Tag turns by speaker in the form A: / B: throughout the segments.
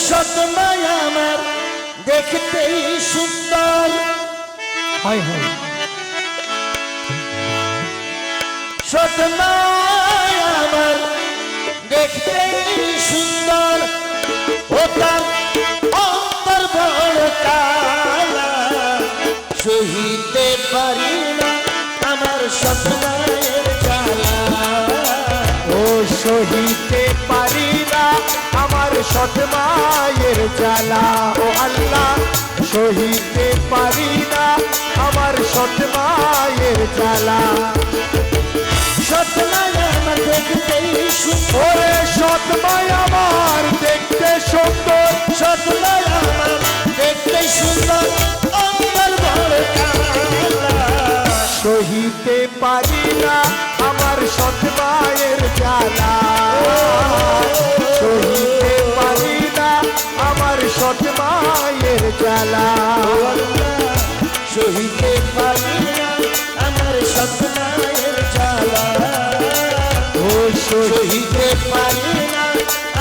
A: সৎ মায়া আমার দেখতেই সুন্দর,
B: হায় হায়
A: সৎ মায়া আমার দেখতেই সুন্দর, ও তার অন্তর বড় কালা, সহিতে পারি না আমার সৎ মায়ের জ্বালা।
B: ও সহিতে পারি না আমার সৎ মায়ের জ্বালা, ও আল্লাহ সহিতে পারি না আমার সৎ মায়ের জ্বালা।
A: সৎ মায়া আমার দেখতেই সুন্দর,
B: ওরে সৎ মায়া আমার দেখতে সুন্দর,
A: সৎ মায়া আমার দেখতেই সুন্দর, অন্তর বড় কালা,
B: সহিতে পারি না আমার সৎ মায়ের জ্বালা। সহিতে পারি না আমার সৎ মায়ের জ্বালা।
A: সহিতে পারি না আমার সৎ মায়ের জ্বালা,
B: ও
A: সহিতে পারি না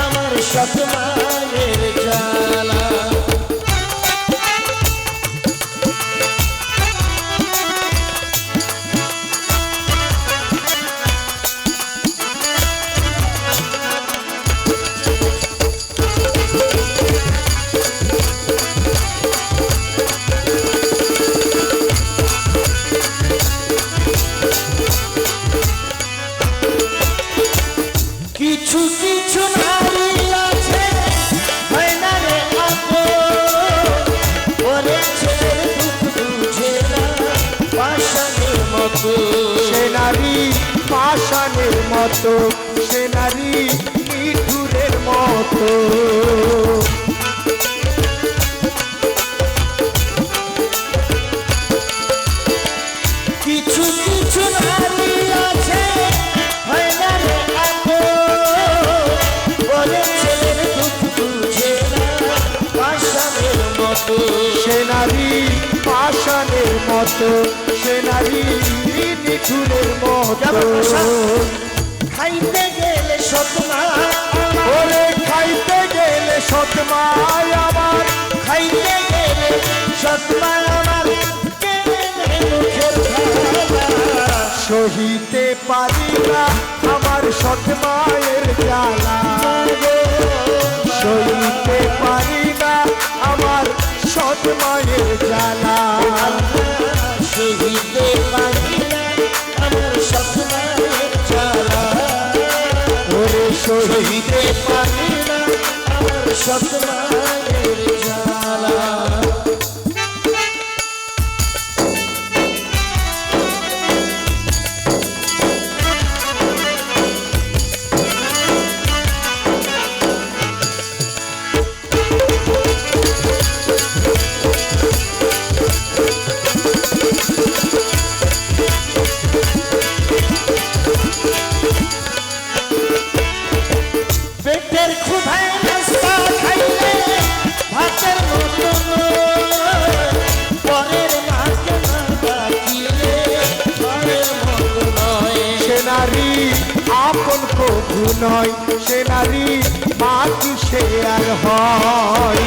A: আমার সৎ মায়ের জ্বালা। কিছু কিছু নারী আছে হয় না রে আপন, ওরে ছেলের দুঃখ বুঝে না পাষাণের মতো,
B: সে নারী পাষাণের মতো, সে নারী নিঠুরের মতো।
A: কিছু কিছু নারী আছে হয় না রে আপন, ওরে ছেলের দুঃখ বুঝে না পাষাণের মতো,
B: সে নারী পাষাণের মতো, সে নারী নিঠুরের মতো।
A: খাইতে গেলে সৎ মা
B: ওরে খাইতে গেলে সৎ মায় আমার,
A: খাইতে গেলে সৎ মা আমার কেনে মুখের খাওয়া,
B: সহিতে পারি না আমার সৎ মায়ের জ্বালা। সহিতে পারি না আমার সৎ মায়ের জ্বালা।
A: সহিতে পারি না আমার সৎ মায়ের জ্বালা,
B: ওরে
A: সহিতে পারি না আমার সৎ মায়ের জ্বালা। পেটের ক্ষুধায় নাস্তা খাইলে ভাতের মতো নয়, পরের মাকে না ডাকিলে ঘরের মতো নয়,
B: সে নারী আপন কভু নয়, সে নারী মা কি সে আর হয়।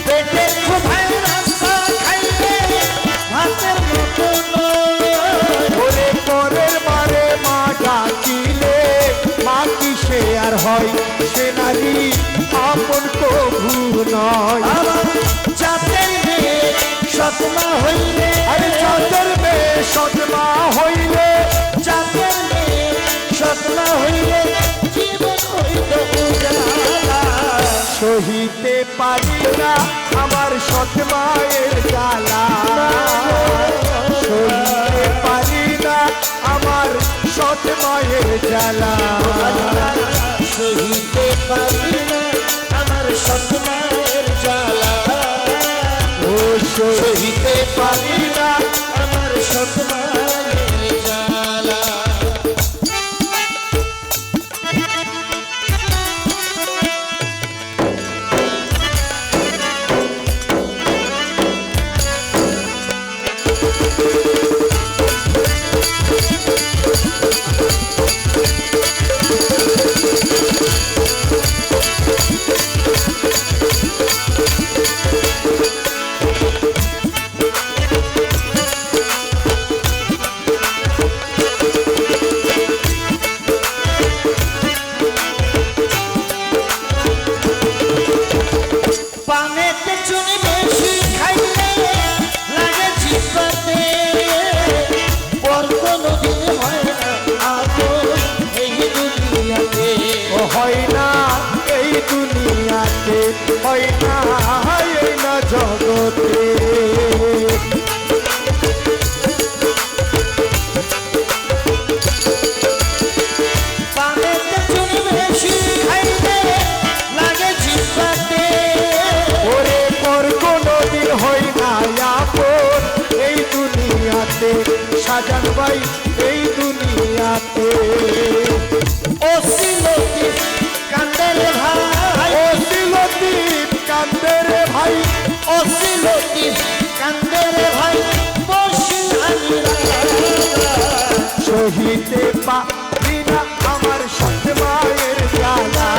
A: পেটের ক্ষুধায় নাস্তা খাইলে ভাতের মতো নয়,
B: ওরে পরের বারে মা ডাকিলে মা কি সে আর হয়। সে নারী আপন কভু নয়।
A: আমার জাতের মেয়ে সৎ মা হইলে,
B: আরে চাঁদের মেয়ে সৎ মা হইলে,
A: জাতের মেয়ে সৎ মা হইলে জীবন হইত উজালা,
B: সহিতে পারি না আমার সৎ মায়ের জ্বালা। সহিতে পারি না আমার সৎ মায়ের জ্বালা।
A: সহিতে পারি না আমার সৎ মায়ের জ্বালা,
B: ও
A: সহিতে পারি না আমার সৎ মায়ের জ্বালা।
B: হয় না এই না জগতে।
A: পানেতে চুন বেশি খাইলে লাগে জিহ্বাতে।
B: ওরে পর কোনদিন হয় না আপন এই দুনিয়াতে, সাজান ভাই এই দুনিয়াতে।
A: অসিলতি কান্দে রে ভাই,
B: ও সিলতির কান্দে রে ভাই,
A: অসিলতি কান্দে রে ভাই, বসি আমি
B: সহিতে পারি না আমার সৎ মায়ের জ্বালা।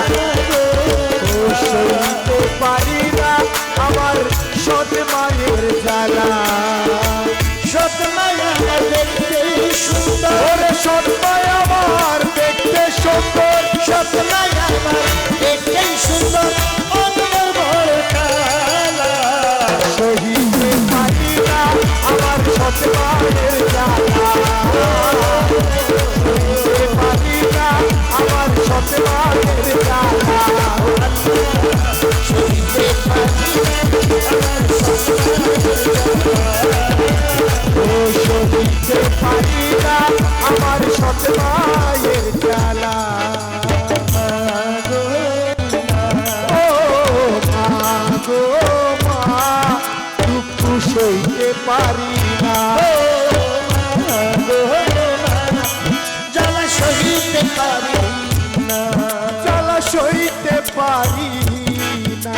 B: ও সহিতে পারি না আমার সৎ মায়ের জ্বালা।
A: সৎ মায়া দেখতে সুন্দর,
B: ওরে সৎ মায় আমার দেখতে সুন্দর,
A: সৎ মায়া দেখতে সুন্দর, অন্তর ভরে কালা।
B: সহিতে পারি না আমার সৎ মায়ের জ্বালা। সহিতে পারি না আমার সৎ মায়ের জ্বালা।
A: সইতে পারি না আমার সৎ
B: ও সহিতে পারি না আমার সৎ মায়ের জ্বালা। ও মা গো মা, দুঃখ সইতে পারি না।
A: জ্বালা সহিতে পারি না।
B: জ্বালা সইতে পারি না।